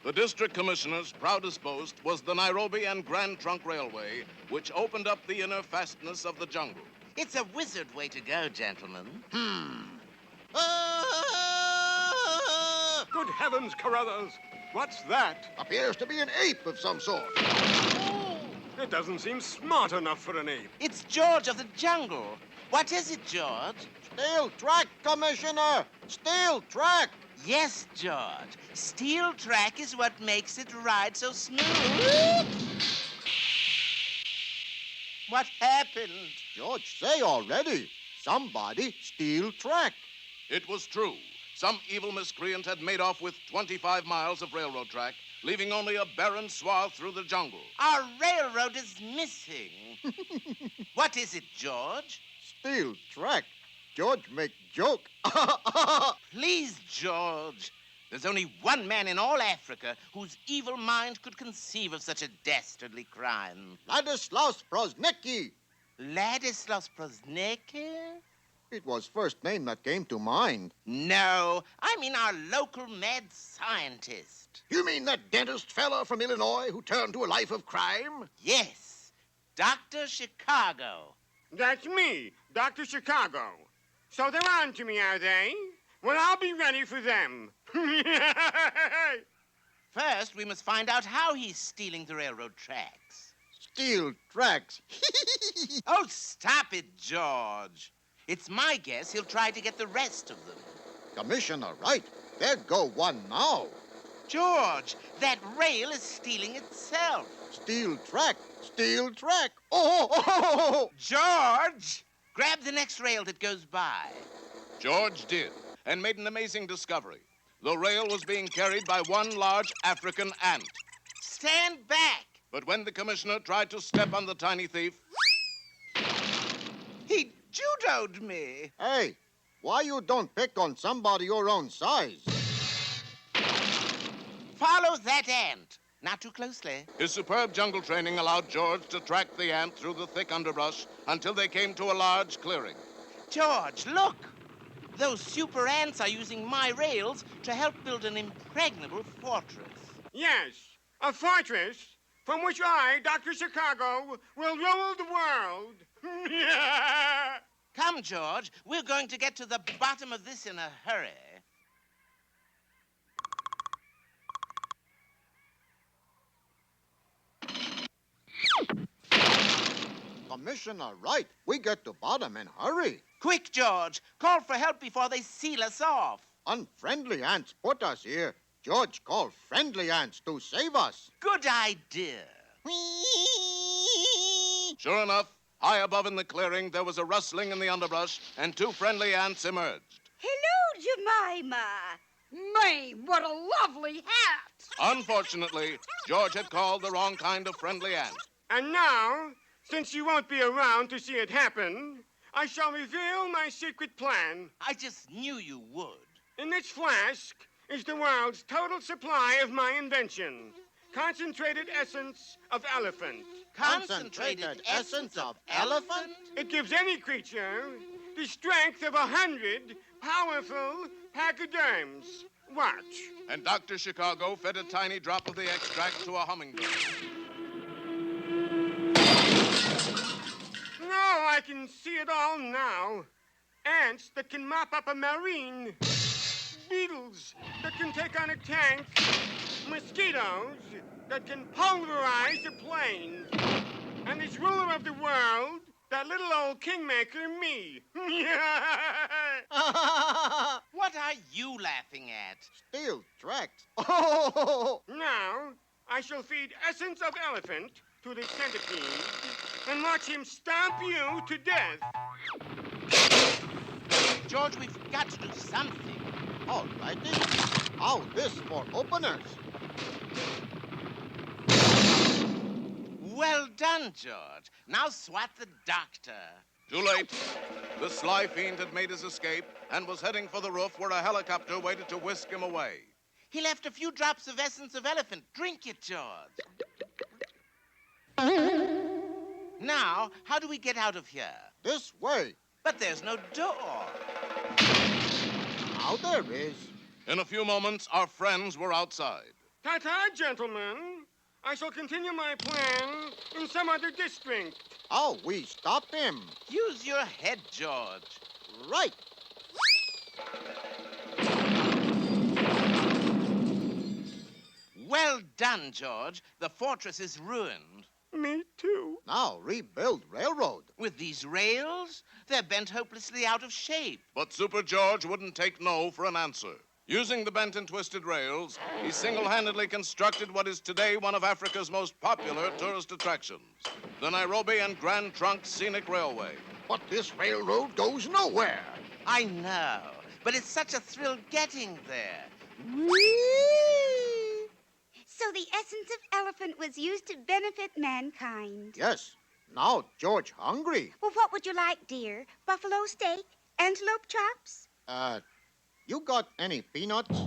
The district commissioner's proudest boast was the Nairobi and Grand Trunk Railway, which opened up the inner fastness of the jungle. It's a wizard way to go, gentlemen. Good heavens, Carruthers! What's that? Appears to be an ape of some sort. It doesn't seem smart enough for an ape. It's George of the jungle. What is it, George? Steel track, Commissioner! Steel track! Yes, George. Steel track is what makes it ride so smooth. What happened? George say already. Somebody steel track. It was true. Some evil miscreant had made off with 25 miles of railroad track, leaving only a barren swath through the jungle. Our railroad is missing. What is it, George? Steel track. George make joke. Please, George. There's only one man in all Africa whose evil mind could conceive of such a dastardly crime. Ladislaus Proznicki. Ladislaus Proznicki? It was first name that came to mind. No, I mean our local mad scientist. You mean that dentist fella from Illinois who turned to a life of crime? Yes, Dr. Chicago. That's me, Dr. Chicago. So they're on to me, are they? Well, I'll be ready for them. First, we must find out how he's stealing the railroad tracks. Steel tracks. Oh, stop it, George. It's my guess he'll try to get the rest of them. Commissioner, right. There go one now. George, that rail is stealing itself. Steel track. Steel track. Oh! George, grab the next rail that goes by. George did, and made an amazing discovery. The rail was being carried by one large African ant. Stand back. But when the commissioner tried to step on the tiny thief, He judoed me. Hey, why you don't pick on somebody your own size? Follow that ant. Not too closely. his superb jungle training allowed George to track the ant through the thick underbrush until they came to a large clearing. George, look. Those super ants are using my rails to help build an impregnable fortress. Yes, a fortress from which I, Dr. Chicago, will rule the world. Come, George. We're going to get to the bottom of this in a hurry. Commissioner, right. We get to bottom and hurry. Quick, George. Call for help before they seal us off. Unfriendly ants put us here. George called friendly ants to save us. Good idea. Sure enough, high above in the clearing, there was a rustling in the underbrush, and two friendly ants emerged. Hello, Jemima. My, what a lovely hat. Unfortunately, George had called the wrong kind of friendly ant. And now, since you won't be around to see it happen, I shall reveal my secret plan. I just knew you would. In this flask is the world's total supply of my invention. Concentrated essence of elephant. Concentrated essence of elephant? It gives any creature the strength of 100 powerful pachyderms. Watch. And Dr. Chicago fed a tiny drop of the extract to a hummingbird. No, I can see it all now. Ants that can mop up a marine. Beetles that can take on a tank. Mosquitoes that can pulverize a plane. And this ruler of the world, that little old kingmaker, me. What are you laughing at? Steel tracks. Oh! Now, I shall feed essence of elephant to the centipede and watch him stomp you to death. George, we've got to do something. All righty. How this for openers? Well done, George. Now swat the doctor. Too late. The sly fiend had made his escape and was heading for the roof where a helicopter waited to whisk him away. He left a few drops of essence of elephant. Drink it, George. Now, how do we get out of here? This way. But there's no door. Now there is. In a few moments, our friends were outside. Ta-ta, gentlemen. I shall continue my plan in some other district. How we stop him? Use your head, George. Right. Well done, George. The fortress is ruined. Me too. Now rebuild railroad. With these rails, they're bent hopelessly out of shape. But Super George wouldn't take no for an answer. Using the bent and twisted rails, he single-handedly constructed what is today one of Africa's most popular tourist attractions, the Nairobi and Grand Trunk Scenic Railway. But this railroad goes nowhere. I know, but it's such a thrill getting there. So the essence of elephant was used to benefit mankind. Yes. Now George hungry. Well, what would you like, dear? Buffalo steak? Antelope chops? You got any peanuts?